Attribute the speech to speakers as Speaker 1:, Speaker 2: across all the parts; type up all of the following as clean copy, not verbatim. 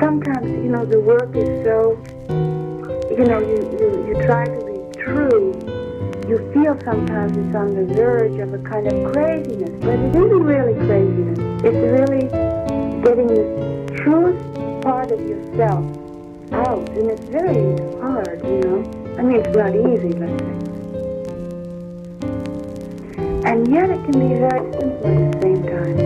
Speaker 1: Sometimes, the work is so, you try to be true. You feel sometimes it's on the verge of a kind of craziness, but it isn't really craziness. It's really getting the truest part of yourself out, and it's very hard, I mean, it's not easy, let's say. And yet it can be very simple at the same time.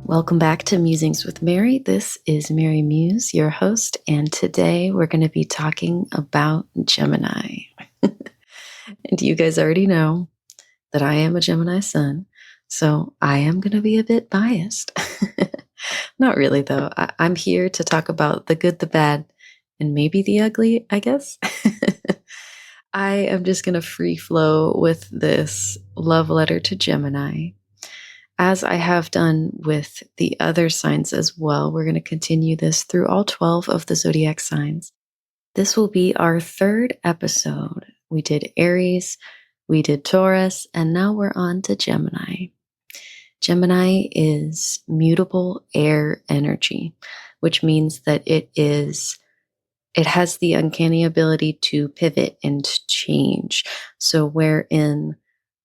Speaker 2: Welcome back to Musings with Mary. This is Mary Muse, your host, and today we're going to be talking about Gemini. And you guys already know that I am a Gemini sun, so I am going to be a bit biased. Not really, though. I'm here to talk about the good, the bad, and maybe the ugly, I guess. I am just going to free flow with this love letter to Gemini. As I have done with the other signs as well, we're going to continue this through all 12 of the zodiac signs. This will be our third episode. We did Aries, we did Taurus, and now we're on to Gemini. Gemini is mutable air energy, which means that it has the uncanny ability to pivot and change. So wherein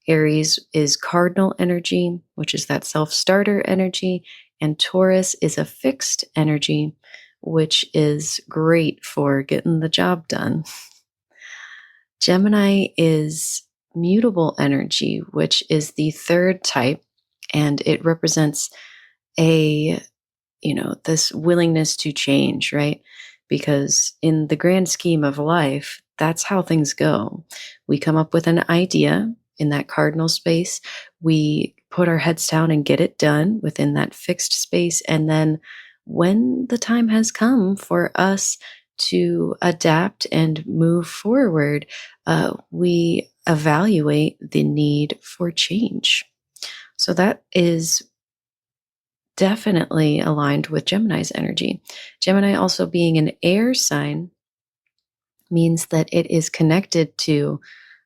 Speaker 2: Aries is cardinal energy, which is that self-starter energy, and Taurus is a fixed energy, which is great for getting the job done. Gemini is mutable energy, which is the third type, and it represents this willingness to change, right? Because in the grand scheme of life, that's how things go. We come up with an idea in that cardinal space, we put our heads down and get it done within that fixed space. And then when the time has come for us to adapt and move forward, we evaluate the need for change. So that is definitely aligned with Gemini's energy. Gemini also being an air sign means that it is connected to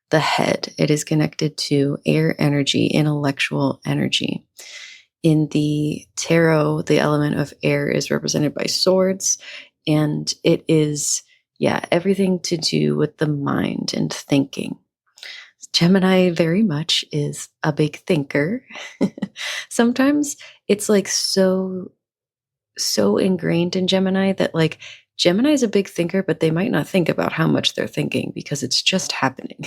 Speaker 2: the head. It is connected to air energy, intellectual energy. In the tarot, the element of air is represented by swords, and it is, everything to do with the mind and thinking. Gemini very much is a big thinker. Sometimes it's like so ingrained in Gemini that like Gemini is a big thinker, but they might not think about how much they're thinking because it's just happening.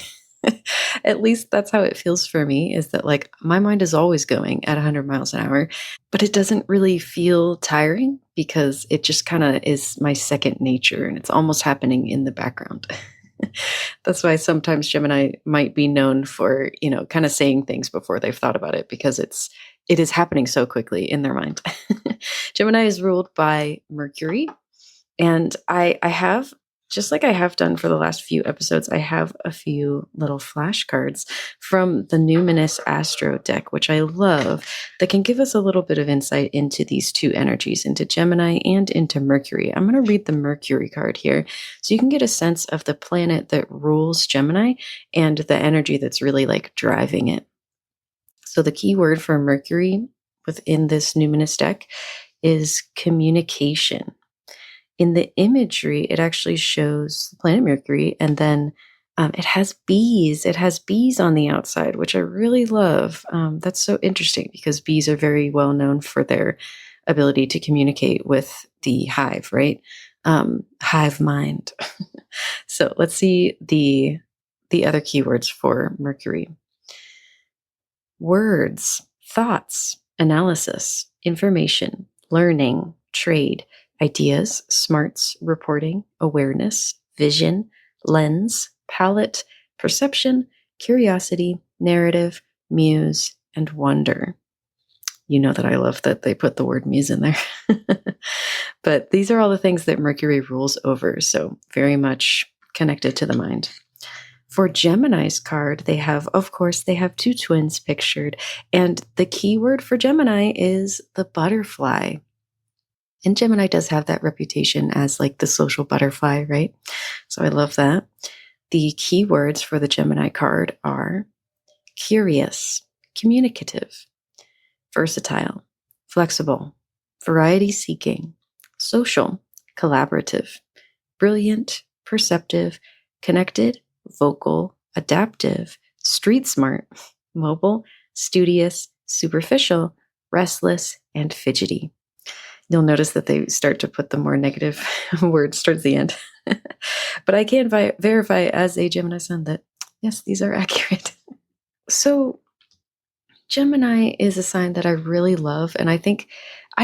Speaker 2: At least that's how it feels for me, is that like my mind is always going at 100 miles an hour, but it doesn't really feel tiring because it just kind of is my second nature and it's almost happening in the background. That's why sometimes Gemini might be known for, kind of saying things before they've thought about it because it is happening so quickly in their mind. Gemini is ruled by Mercury, and I have, just like I have done for the last few episodes, I have a few little flashcards from the Numinous Astro deck, which I love, that can give us a little bit of insight into these two energies, into Gemini and into Mercury. I'm going to read the Mercury card here so you can get a sense of the planet that rules Gemini and the energy that's really like driving it. So the key word for Mercury within this Numinous deck is communication. In the imagery, it actually shows the planet Mercury, and then it has bees. It has bees on the outside, which I really love. That's so interesting because bees are very well known for their ability to communicate with the hive, right? Hive mind. So let's see the other keywords for Mercury. Words, thoughts, analysis, information, learning, trade, ideas, smarts, reporting, awareness, vision, lens, palette, perception, curiosity, narrative, muse, and wonder. You know that I love that they put the word muse in there. But these are all the things that Mercury rules over, so very much connected to the mind. For Gemini's card, they have, of course, they have two twins pictured. And the key word for Gemini is the butterfly. And Gemini does have that reputation as like the social butterfly, right? So I love that. The key words for the Gemini card are curious, communicative, versatile, flexible, variety seeking, social, collaborative, brilliant, perceptive, connected, vocal, adaptive, street smart, mobile, studious, superficial, restless, and fidgety. You'll notice that they start to put the more negative words towards the end. But I can verify as a Gemini sun that, yes, these are accurate. So Gemini is a sign that I really love. And I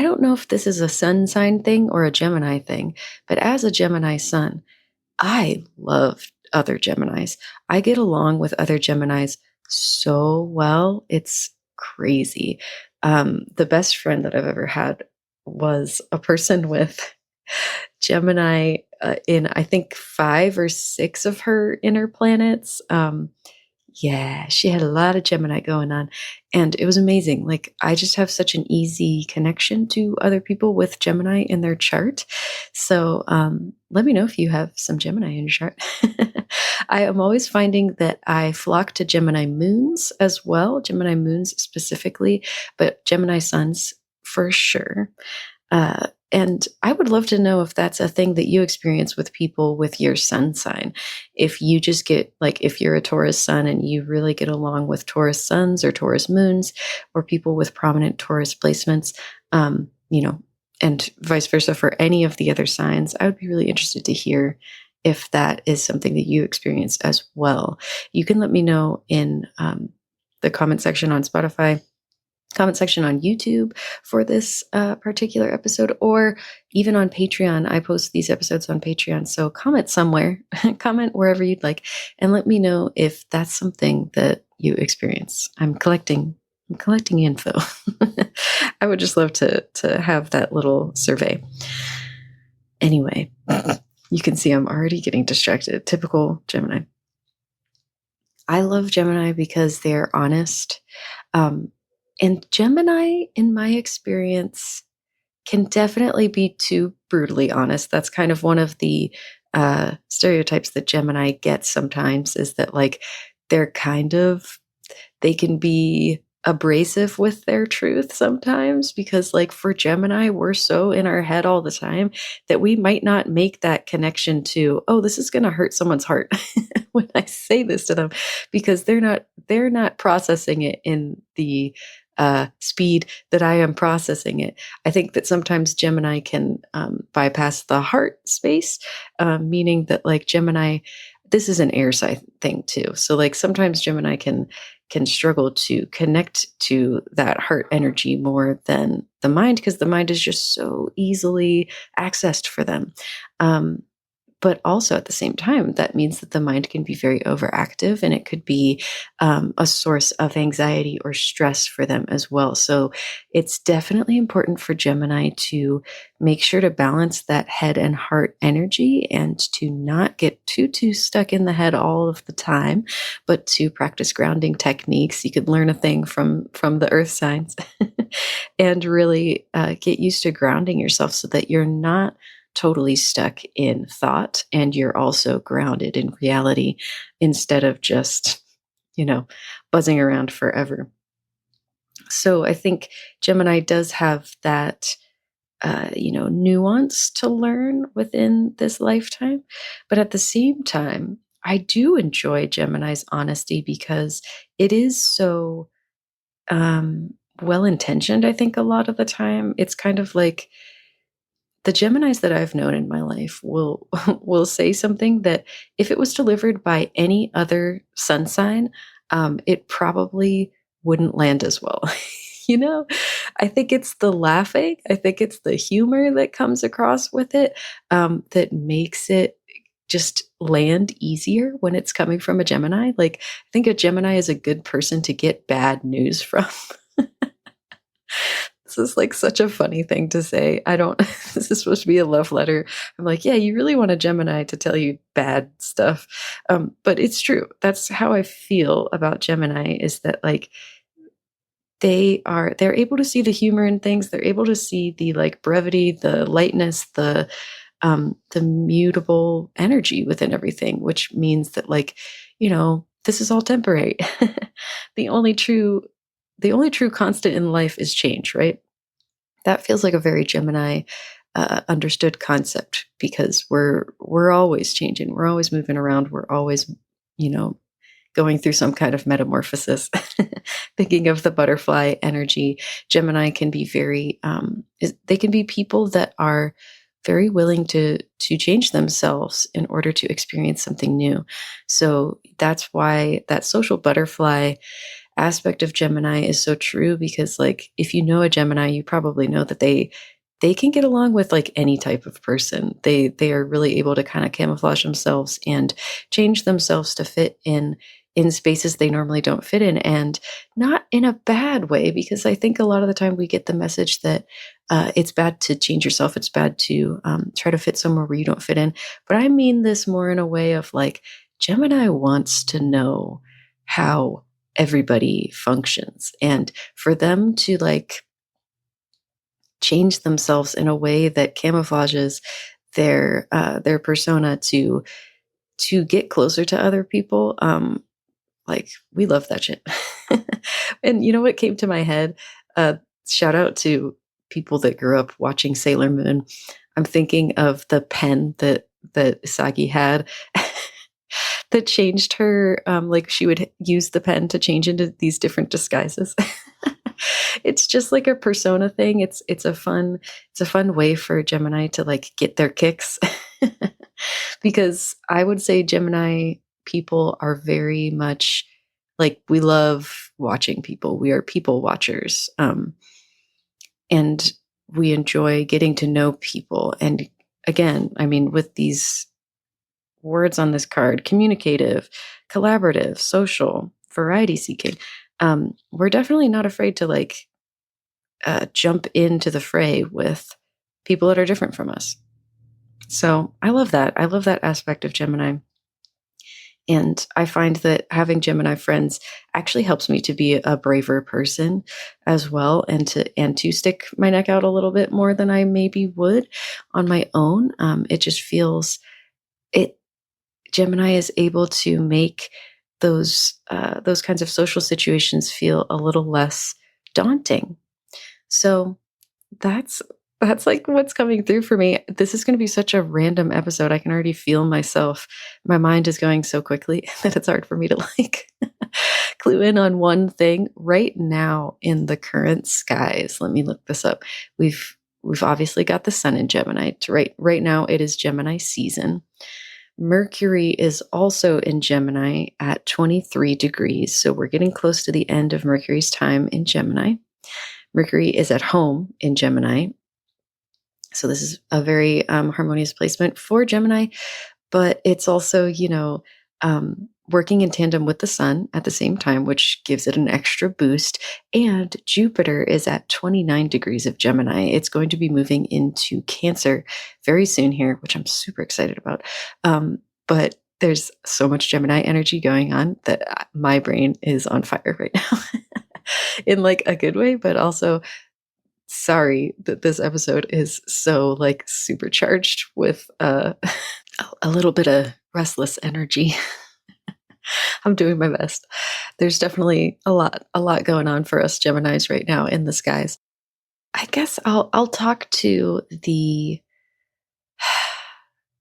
Speaker 2: don't know if this is a sun sign thing or a Gemini thing, but as a Gemini sun, I love other Geminis. I get along with other Geminis so well. It's crazy. The best friend that I've ever had was a person with Gemini in, I think, 5 or 6 of her inner planets. Yeah, she had a lot of Gemini going on, and it was amazing. Like, I just have such an easy connection to other people with Gemini in their chart. So, let me know if you have some Gemini in your chart. I am always finding that I flock to Gemini moons as well, Gemini moons specifically, but Gemini suns for sure. And I would love to know if that's a thing that you experience with people with your sun sign. If you just get, like, if you're a Taurus sun and you really get along with Taurus suns or Taurus moons, or people with prominent Taurus placements, and vice versa for any of the other signs, I would be really interested to hear if that is something that you experience as well. You can let me know in the comment section on Spotify, comment section on YouTube for this particular episode, or even on Patreon. I post these episodes on Patreon. So comment somewhere, comment wherever you'd like, and let me know if that's something that you experience. I'm collecting info. I would just love to have that little survey. Anyway, you can see I'm already getting distracted. Typical Gemini. I love Gemini because they're honest. And Gemini, in my experience, can definitely be too brutally honest. That's kind of one of the stereotypes that Gemini gets sometimes, is that, like, they can be abrasive with their truth sometimes, because, like, for Gemini, we're so in our head all the time that we might not make that connection to, oh, this is going to hurt someone's heart when I say this to them, because they're not processing it in the speed that I am processing it. I think that sometimes Gemini can bypass the heart space, meaning that, like, Gemini, this is an air sign thing too. So, like, sometimes Gemini can struggle to connect to that heart energy more than the mind, because the mind is just so easily accessed for them. But also at the same time, that means that the mind can be very overactive, and it could be a source of anxiety or stress for them as well. So it's definitely important for Gemini to make sure to balance that head and heart energy, and to not get too stuck in the head all of the time, but to practice grounding techniques. You could learn a thing from the earth signs and really get used to grounding yourself, so that you're not totally stuck in thought, and you're also grounded in reality, instead of just, buzzing around forever. So I think Gemini does have that, nuance to learn within this lifetime. But at the same time, I do enjoy Gemini's honesty, because it is so well intentioned. I think a lot of the time it's kind of like, the Geminis that I've known in my life will will say something that, if it was delivered by any other sun sign, it probably wouldn't land as well. you know, I think it's the laughing, I think it's the humor that comes across with it, that makes it just land easier when it's coming from a Gemini. Like, I think a Gemini is a good person to get bad news from. This is like such a funny thing to say. I don't, this is supposed to be a love letter. I'm like, yeah, you really want a Gemini to tell you bad stuff. But it's true. That's how I feel about Gemini, is that like they're able to see the humor in things. They're able to see the like brevity, the lightness, the mutable energy within everything, which means that like, this is all temporary. the only true the only true constant in life is change, right? That feels like a very Gemini understood concept, because we're always changing, we're always moving around, we're always, you know, going through some kind of metamorphosis. Thinking of the butterfly energy, Gemini can be they can be people that are very willing to change themselves in order to experience something new. So that's why that social butterfly aspect of Gemini is so true, because like if you know a Gemini, you probably know that they can get along with like any type of person. They are really able to kind of camouflage themselves and change themselves to fit in spaces they normally don't fit in, and not in a bad way, because I think a lot of the time we get the message that it's bad to change yourself, it's bad to try to fit somewhere where you don't fit in. But I mean this more in a way of like, Gemini wants to know how everybody functions, and for them to like change themselves in a way that camouflages their persona to get closer to other people. Like, we love that shit. And you know what came to my head? Shout out to people that grew up watching Sailor Moon. I'm thinking of the pen that Sagi had that changed her. Like, she would use the pen to change into these different disguises. It's just like a persona thing. It's a fun way for Gemini to like get their kicks. Because I would say Gemini people are very much like, we love watching people. We are people watchers. And we enjoy getting to know people. And again, I mean, with these words on this card: communicative, collaborative, social, variety seeking, we're definitely not afraid to like jump into the fray with people that are different from us. So I love that. I love that aspect of Gemini. And I find that having Gemini friends actually helps me to be a braver person as well, and to stick my neck out a little bit more than I maybe would on my own. It just feels it. Gemini is able to make those kinds of social situations feel a little less daunting. So that's like what's coming through for me. This is going to be such a random episode. I can already feel myself. My mind is going so quickly that it's hard for me to like clue in on one thing right now in the current skies. Let me look this up. We've obviously got the sun in Gemini. Right now it is Gemini season. Mercury is also in Gemini at 23 degrees. So we're getting close to the end of Mercury's time in Gemini. Mercury is at home in Gemini. So this is a very harmonious placement for Gemini, but it's also, working in tandem with the sun at the same time, which gives it an extra boost. And Jupiter is at 29 degrees of Gemini. It's going to be moving into Cancer very soon here, which I'm super excited about. But there's so much Gemini energy going on that my brain is on fire right now in like a good way, but also sorry that this episode is so like supercharged with a little bit of restless energy. I'm doing my best. There's definitely a lot going on for us Geminis right now in the skies. I guess I'll talk to the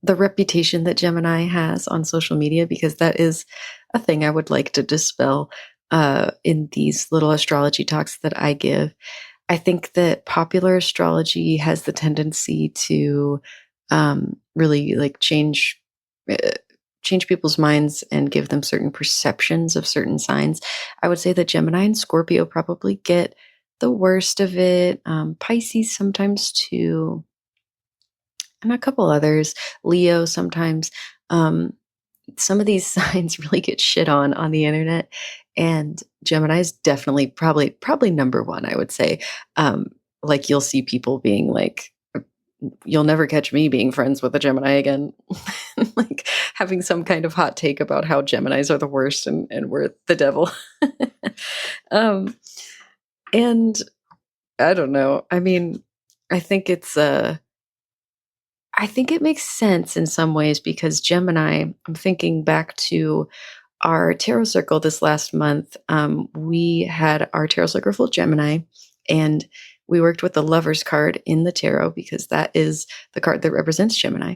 Speaker 2: reputation that Gemini has on social media, because that is a thing I would like to dispel in these little astrology talks that I give. I think that popular astrology has the tendency to really like change people's minds and give them certain perceptions of certain signs. I would say that Gemini and Scorpio probably get the worst of it. Pisces sometimes too, and a couple others. Leo sometimes. Some of these signs really get shit on the internet, and Gemini is definitely probably number one, I would say. like you'll see people being like, you'll never catch me being friends with a Gemini again. Like having some kind of hot take about how Geminis are the worst and we're the devil. um, and I don't know. I mean, I think it's I think it makes sense in some ways because Gemini, I'm thinking back to our tarot circle this last month. We had our tarot circle full Gemini, and we worked with the Lover's card in the tarot because that is the card that represents Gemini.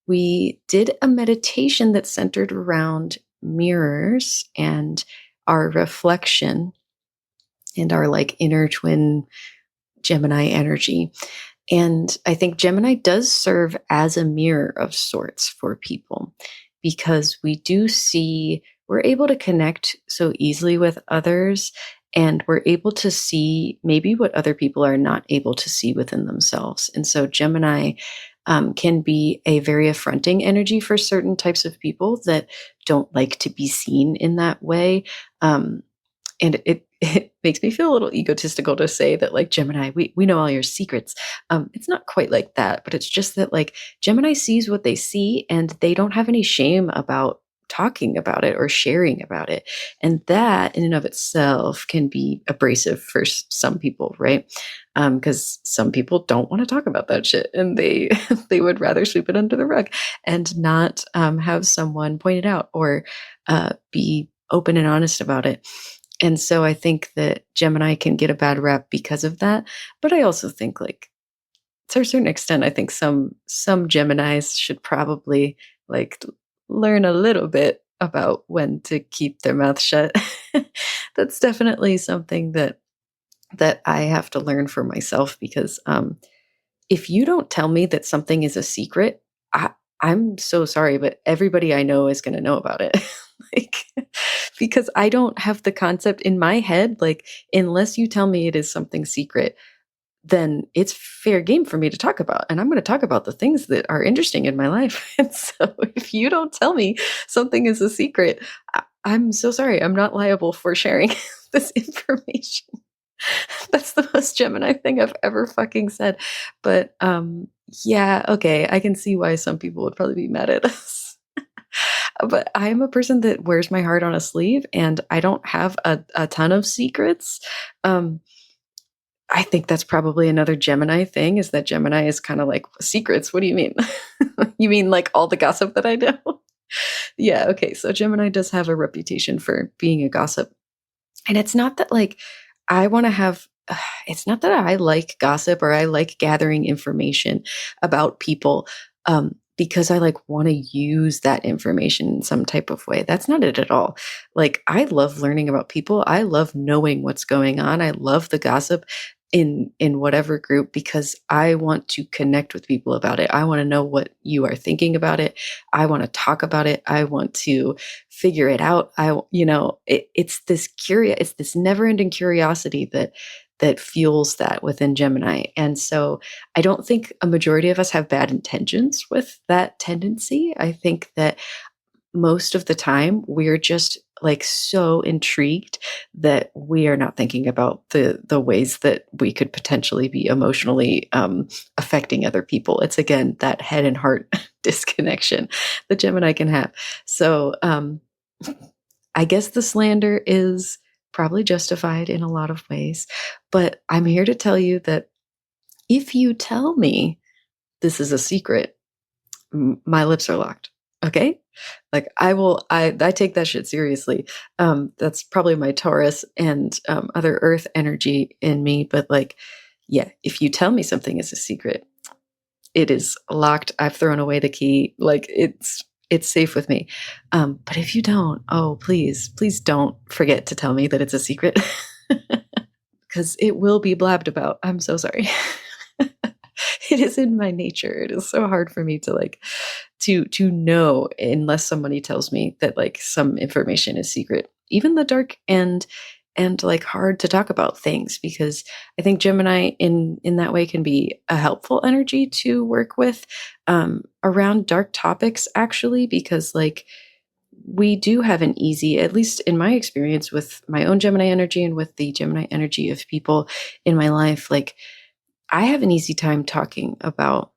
Speaker 2: We did a meditation that centered around mirrors and our reflection and our like inner twin Gemini energy. And I think Gemini does serve as a mirror of sorts for people because we do see, we're able to connect so easily with others, and we're able to see maybe what other people are not able to see within themselves. And so Gemini can be a very affronting energy for certain types of people that don't like to be seen in that way. And it makes me feel a little egotistical to say that like Gemini, we know all your secrets. It's not quite like that, but it's just that like Gemini sees what they see and they don't have any shame about talking about it or sharing about it. And that in and of itself can be abrasive for some people, right? Because some people don't want to talk about that shit and they they would rather sweep it under the rug and not have someone point it out or be open and honest about it. And so I think that Gemini can get a bad rap because of that. But I also think like to a certain extent, I think some Geminis should probably like learn a little bit about when to keep their mouth shut. That's definitely something that I have to learn for myself because if you don't tell me that something is a secret, I'm so sorry, but everybody I know is going to know about it. Like, because I don't have the concept in my head, like, unless you tell me it is something secret, then it's fair game for me to talk about. And I'm going to talk about the things that are interesting in my life. And so if you don't tell me something is a secret, I'm so sorry. I'm not liable for sharing this information. That's the most Gemini thing I've ever fucking said. But yeah, okay, I can see why some people would probably be mad at us. But I'm a person that wears my heart on a sleeve and I don't have a ton of secrets. I think that's probably another Gemini thing is that Gemini is kind of like secrets. What do you mean? You mean like all the gossip that I know? Yeah, okay. So Gemini does have a reputation for being a gossip. And it's not that like I want to have, it's not that I like gossip or I like gathering information about people because I like want to use that information in some type of way. That's not it at all. Like I love learning about people. I love knowing what's going on. I love the gossip in whatever group because I want to connect with people about it. I want to know what you are thinking about it. I want to talk about it. I want to figure it out. It's this it's this never-ending curiosity that fuels that within Gemini. And so I don't think a majority of us have bad intentions with that tendency. I think that most of the time we're just like so intrigued that we are not thinking about the ways that we could potentially be emotionally affecting other people. It's again that head and heart disconnection that Gemini can have. So I guess the slander is probably justified in a lot of ways, but I'm here to tell you that if you tell me this is a secret, my lips are locked. Okay. Like I take that shit seriously. That's probably my Taurus and other earth energy in me. But like, yeah, if you tell me something is a secret, it is locked. I've thrown away the key. Like it's safe with me. But if you don't, oh, please don't forget to tell me that it's a secret because it will be blabbed about. I'm so sorry. It is in my nature. It is so hard for me to like to know unless somebody tells me that like some information is secret. Even the dark and like hard to talk about things, because I think Gemini in that way can be a helpful energy to work with around dark topics actually, because like we do have an easy, at least in my experience with my own Gemini energy and with the Gemini energy of people in my life, like I have an easy time talking about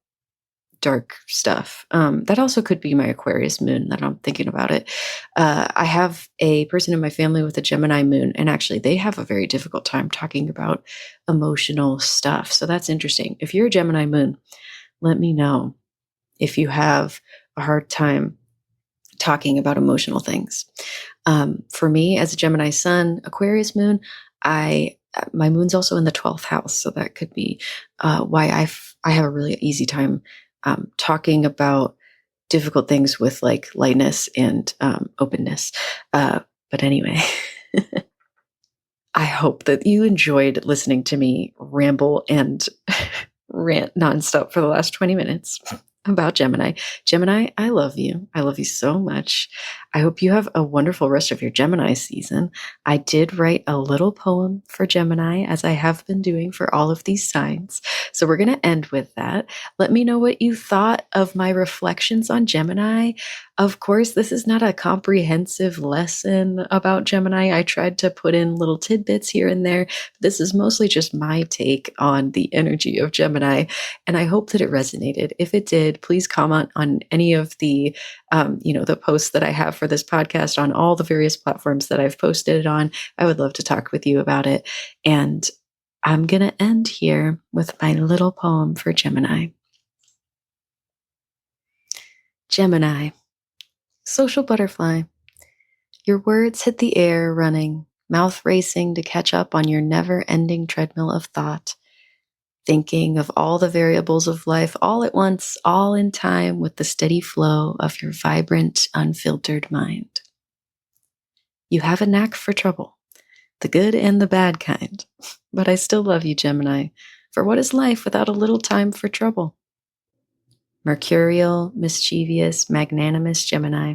Speaker 2: dark stuff. That also could be my Aquarius moon that I'm thinking about it. I have a person in my family with a Gemini moon, and actually they have a very difficult time talking about emotional stuff. So that's interesting. If you're a Gemini moon, let me know if you have a hard time talking about emotional things. For me, as a Gemini sun, Aquarius moon, my moon's also in the 12th house, so that could be why I have a really easy time talking about difficult things with like lightness and openness. But anyway, I hope that you enjoyed listening to me ramble and rant nonstop for the last 20 minutes about Gemini. Gemini, I love you. I love you so much. I hope you have a wonderful rest of your Gemini season. I did write a little poem for Gemini, as I have been doing for all of these signs. So we're going to end with that. Let me know what you thought of my reflections on Gemini. Of course, this is not a comprehensive lesson about Gemini. I tried to put in little tidbits here and there. This is mostly just my take on the energy of Gemini, and I hope that it resonated. If it did, please comment on any of the, the posts that I have for this podcast on all the various platforms that I've posted it on. I would love to talk with you about it. And I'm going to end here with my little poem for Gemini. Gemini, social butterfly, your words hit the air running, mouth racing to catch up on your never-ending treadmill of thought, thinking of all the variables of life all at once, all in time with the steady flow of your vibrant, unfiltered mind. You have a knack for trouble, the good and the bad kind, but I still love you, Gemini, for what is life without a little time for trouble? Mercurial, mischievous, magnanimous Gemini,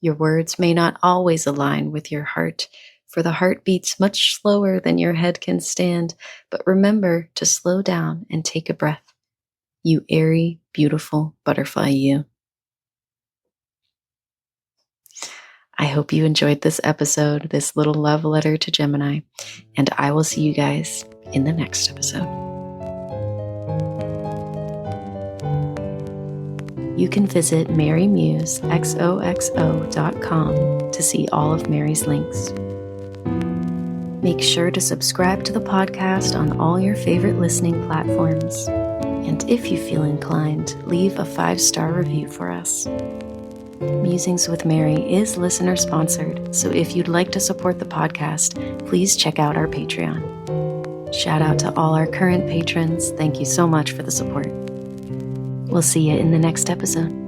Speaker 2: your words may not always align with your heart, for the heart beats much slower than your head can stand, but remember to slow down and take a breath. You airy, beautiful butterfly, you. I hope you enjoyed this episode, this little love letter to Gemini, and I will see you guys in the next episode. You can visit marymusexoxo.com to see all of Mary's links. Make sure to subscribe to the podcast on all your favorite listening platforms. And if you feel inclined, leave a 5-star review for us. Musings with Mary is listener sponsored, so if you'd like to support the podcast, please check out our Patreon. Shout out to all our current patrons. Thank you so much for the support. We'll see you in the next episode.